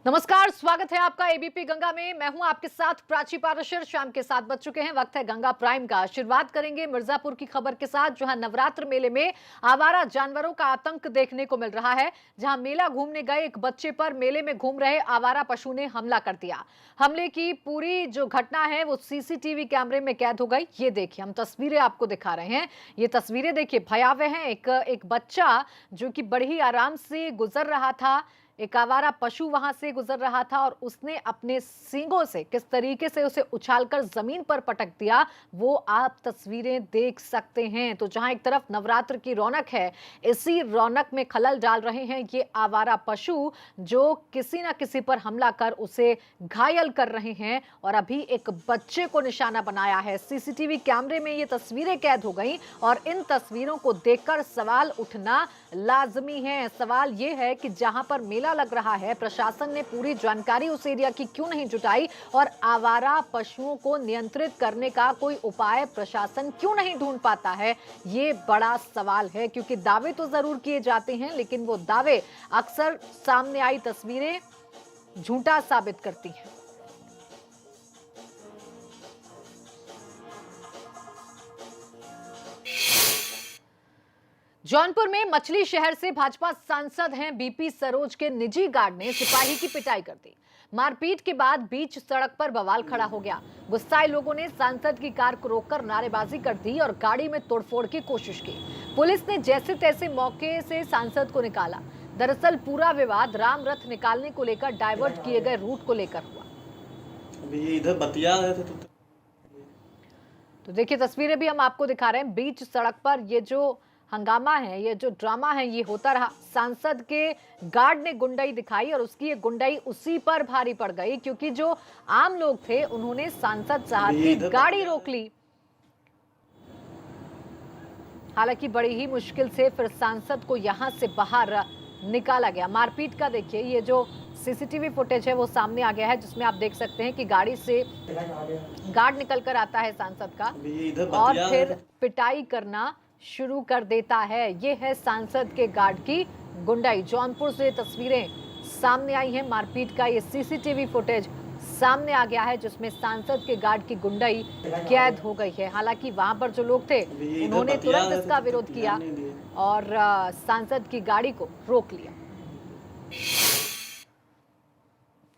नमस्कार, स्वागत है आपका एबीपी गंगा में। मैं हूं आपके साथ प्राची पाराशर। शाम के 7 बज चुके हैं, वक्त है गंगा प्राइम का। शुरुआत करेंगे मिर्जापुर की खबर के साथ, जहां नवरात्र मेले में आवारा जानवरों का आतंक देखने को मिल रहा है। जहां मेला घूमने गए एक बच्चे पर मेले में घूम रहे आवारा पशु ने हमला कर दिया। हमले की पूरी जो घटना है वो सीसीटीवी कैमरे में कैद हो गई। ये देखिए, हम तस्वीरें आपको दिखा रहे हैं। ये तस्वीरें देखिए, भयावह हैं। एक बच्चा जो कि बड़े ही आराम से गुजर रहा था, एक आवारा पशु वहां से गुजर रहा था और उसने अपने सींगों से किस तरीके से उसे उछालकर जमीन पर पटक दिया, वो आप तस्वीरें देख सकते हैं। तो जहां एक तरफ नवरात्र की रौनक है, इसी रौनक में खलल डाल रहे हैं ये आवारा पशु, जो किसी ना किसी पर हमला कर उसे घायल कर रहे हैं और अभी एक बच्चे को निशाना बनाया है। सीसीटीवी कैमरे में ये तस्वीरें कैद हो गई और इन तस्वीरों को देखकर सवाल उठना लाजमी है। सवाल ये है कि जहां पर मेला लग रहा है, प्रशासन ने पूरी जानकारी उस एरिया की क्यों नहीं जुटाई और आवारा पशुओं को नियंत्रित करने का कोई उपाय प्रशासन क्यों नहीं ढूंढ पाता है? ये बड़ा सवाल है, क्योंकि दावे तो जरूर किए जाते हैं, लेकिन वो दावे अक्सर सामने आई तस्वीरें झूठा साबित करती हैं। जौनपुर में मछली शहर से भाजपा सांसद हैं बीपी सरोज के निजी गार्ड ने सिपाही की पिटाई कर दी। मारपीट के बाद बीच सड़क पर बवाल खड़ा हो गया। गुस्साए लोगों ने सांसद की कार को रोककर नारेबाजी कर दी और गाड़ी में तोड़फोड़ की कोशिश की। पुलिस ने जैसे तैसे मौके से सांसद को निकाला। दरअसल पूरा विवाद राम रथ निकालने को लेकर डाइवर्ट किए गए रूट को लेकर हुआ। अभी इधर बतिया रहे थे तो देखिए, तस्वीरें भी हम आपको दिखा रहे हैं। बीच सड़क पर ये जो हंगामा है, ये जो ड्रामा है, ये होता रहा। सांसद के गार्ड ने गुंडाई दिखाई और उसकी ये गुंडाई उसी पर भारी पड़ गई, क्योंकि जो आम लोग थे उन्होंने सांसद साहब की गाड़ी रोक ली। हालांकि बड़ी ही मुश्किल से फिर सांसद को यहां से बाहर निकाला गया। मारपीट का देखिए, ये जो सीसीटीवी फुटेज है वो सामने आ गया है, जिसमें आप देख सकते हैं कि गाड़ी से गार्ड निकल कर आता है सांसद का और फिर पिटाई करना शुरू कर देता है। ये है सांसद के गार्ड की गुंडाई। जौनपुर से तस्वीरें सामने आई हैं। मारपीट का ये सीसीटीवी फुटेज सामने आ गया है, जिसमें सांसद के गार्ड की गुंडाई कैद हो गई है। हालांकि वहां पर जो लोग थे उन्होंने तुरंत इसका विरोध किया और सांसद की गाड़ी को रोक लिया।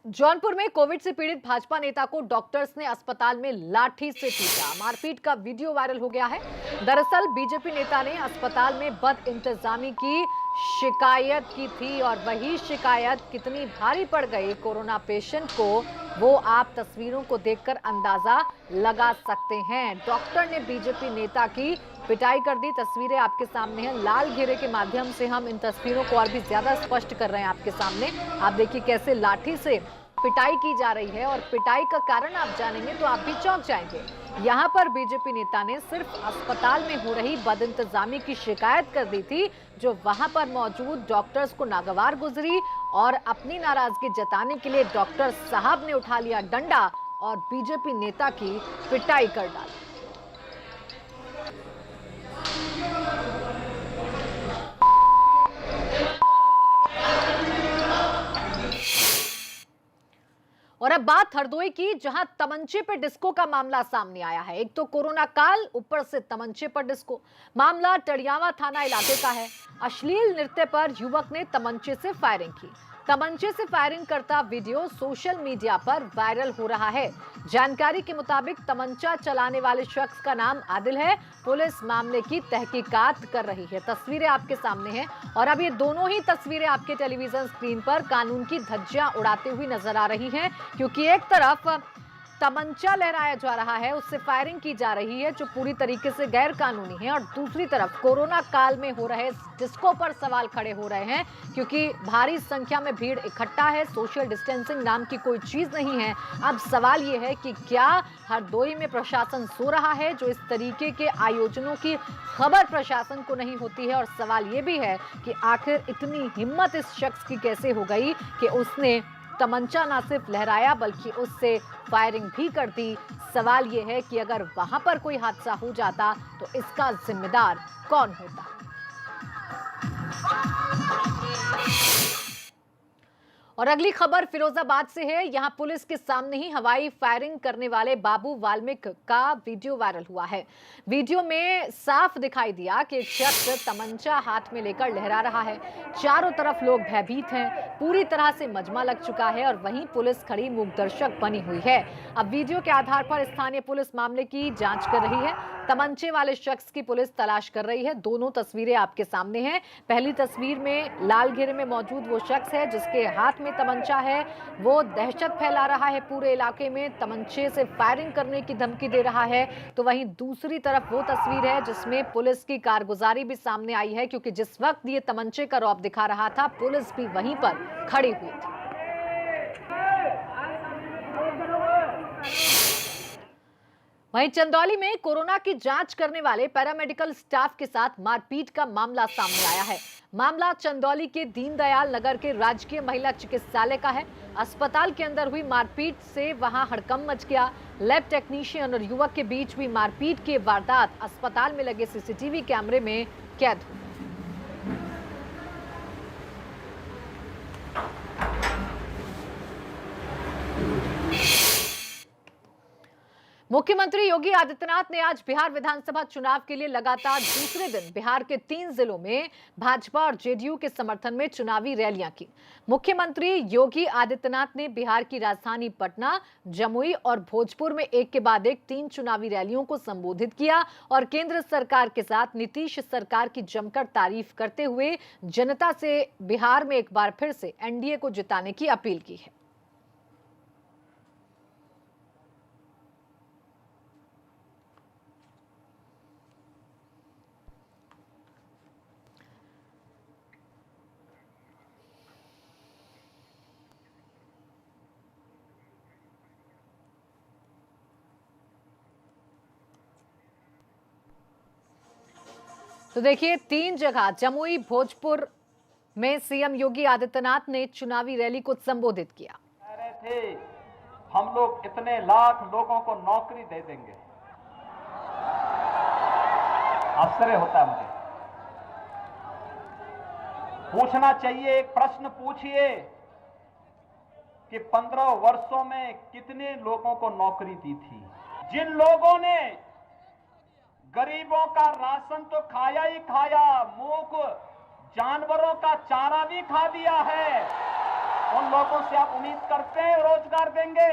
जौनपुर में कोविड से पीड़ित भाजपा नेता को डॉक्टर्स ने अस्पताल में लाठी से पीटा। मारपीट का वीडियो वायरल हो गया है। दरअसल बीजेपी नेता ने अस्पताल में बद इंतजामी की शिकायत की थी और वही शिकायत कितनी भारी पड़ गई कोरोना पेशेंट को, वो आप तस्वीरों को देखकर अंदाजा लगा सकते हैं। डॉक्टर ने बीजेपी नेता की पिटाई कर दी। तस्वीरें आपके सामने हैं। लाल घेरे के माध्यम से हम इन तस्वीरों को और भी ज्यादा स्पष्ट कर रहे हैं आपके सामने। आप देखिए कैसे लाठी से पिटाई की जा रही है और पिटाई का कारण आप जानेंगे तो आप भी चौंक जाएंगे। यहाँ पर बीजेपी नेता ने सिर्फ अस्पताल में हो रही बदइंतजामी की शिकायत कर दी थी, जो वहां पर मौजूद डॉक्टर्स को नागवार गुजरी और अपनी नाराजगी जताने के लिए डॉक्टर साहब ने उठा लिया डंडा और बीजेपी नेता की पिटाई कर डाली। और अब बात हरदोई की, जहां तमंचे पर डिस्को का मामला सामने आया है। एक तो कोरोना काल, ऊपर से तमंचे पर डिस्को। मामला टड़ियावा थाना इलाके का है। अश्लील नृत्य पर युवक ने तमंचे से फायरिंग की। तमंचे से फायरिंग करता वीडियो सोशल मीडिया पर वायरल हो रहा है। जानकारी के मुताबिक तमंचा चलाने वाले शख्स का नाम आदिल है। पुलिस मामले की तहकीकात कर रही है। तस्वीरें आपके सामने हैं और अब ये दोनों ही तस्वीरें आपके टेलीविजन स्क्रीन पर कानून की धज्जियां उड़ाती हुई नजर आ रही हैं, क्योंकि एक तरफ तमंचा लहराया जा रहा है, उससे फायरिंग की जा रही है जो पूरी तरीके से गैर कानूनी है, और दूसरी तरफ कोरोना काल में हो रहे डिस्को पर सवाल खड़े हो रहे हैं, क्योंकि भारी संख्या में भीड़ इकट्ठा है। सोशल डिस्टेंसिंग नाम की कोई चीज नहीं है। अब सवाल यह है कि क्या हरदोई में प्रशासन सो रहा है, जो इस तरीके के आयोजनों की खबर प्रशासन को नहीं होती है। और सवाल यह भी है कि आखिर इतनी हिम्मत इस शख्स की कैसे हो गई कि उसने तमंचा ना सिर्फ लहराया बल्कि उससे फायरिंग भी कर दी। सवाल यह है कि अगर वहां पर कोई हादसा हो जाता तो इसका जिम्मेदार कौन होता। और अगली खबर फिरोजाबाद से है। यहां पुलिस के सामने ही हवाई फायरिंग करने वाले बाबू वाल्मीकि का वीडियो वायरल हुआ है। वीडियो में साफ दिखाई दिया कि एक शख्स तमंचा हाथ में लेकर लहरा रहा है। चारों तरफ लोग भयभीत हैं, पूरी तरह से मजमा लग चुका है और वहीं पुलिस खड़ी मूक दर्शक बनी हुई है। अब वीडियो के आधार पर स्थानीय पुलिस मामले की जांच कर रही है। तमंचे वाले शख्स की पुलिस तलाश कर रही है। दोनों तस्वीरें आपके सामने हैं। पहली तस्वीर में लाल घेरे में मौजूद वो शख्स है जिसके हाथ में तमंचा है। वो दहशत फैला रहा है पूरे इलाके में, तमंचे से फायरिंग करने की धमकी दे रहा है। तो वहीं दूसरी तरफ वो तस्वीर है जिसमें पुलिस की कारगुजारी भी सामने आई है, क्योंकि जिस वक्त ये तमंचे का रौब दिखा रहा था पुलिस भी वहीं पर खड़ी हुई थी। वहीं चंदौली में कोरोना की जांच करने वाले पैरामेडिकल स्टाफ के साथ मारपीट का मामला सामने आया है। मामला चंदौली के दीनदयाल नगर के राजकीय महिला चिकित्सालय का है। अस्पताल के अंदर हुई मारपीट से वहां हड़कंप मच गया। लैब टेक्नीशियन और युवक के बीच हुई मारपीट की वारदात अस्पताल में लगे सीसीटीवी कैमरे में कैद हुई। मुख्यमंत्री योगी आदित्यनाथ ने आज बिहार विधानसभा चुनाव के लिए लगातार दूसरे दिन बिहार के 3 जिलों में भाजपा और जेडीयू के समर्थन में चुनावी रैलियां की। मुख्यमंत्री योगी आदित्यनाथ ने बिहार की राजधानी पटना, जमुई और भोजपुर में एक के बाद एक 3 चुनावी रैलियों को संबोधित किया और केंद्र सरकार के साथ नीतीश सरकार की जमकर तारीफ करते हुए जनता से बिहार में एक बार फिर से एनडीए को जिताने की अपील की है। तो देखिए, 3 जगह जमुई, भोजपुर में सीएम योगी आदित्यनाथ ने चुनावी रैली को संबोधित किया। कह रहे थे हम लोग इतने लाख लोगों को नौकरी दे देंगे। आश्चर्य होता है मुझे। पूछना चाहिए, एक प्रश्न पूछिए कि 15 वर्षों में कितने लोगों को नौकरी दी थी। जिन लोगों ने गरीबों का राशन तो खाया ही खाया, मूक जानवरों का चारा भी खा दिया है, उन लोगों से आप उम्मीद करते हैं रोजगार देंगे?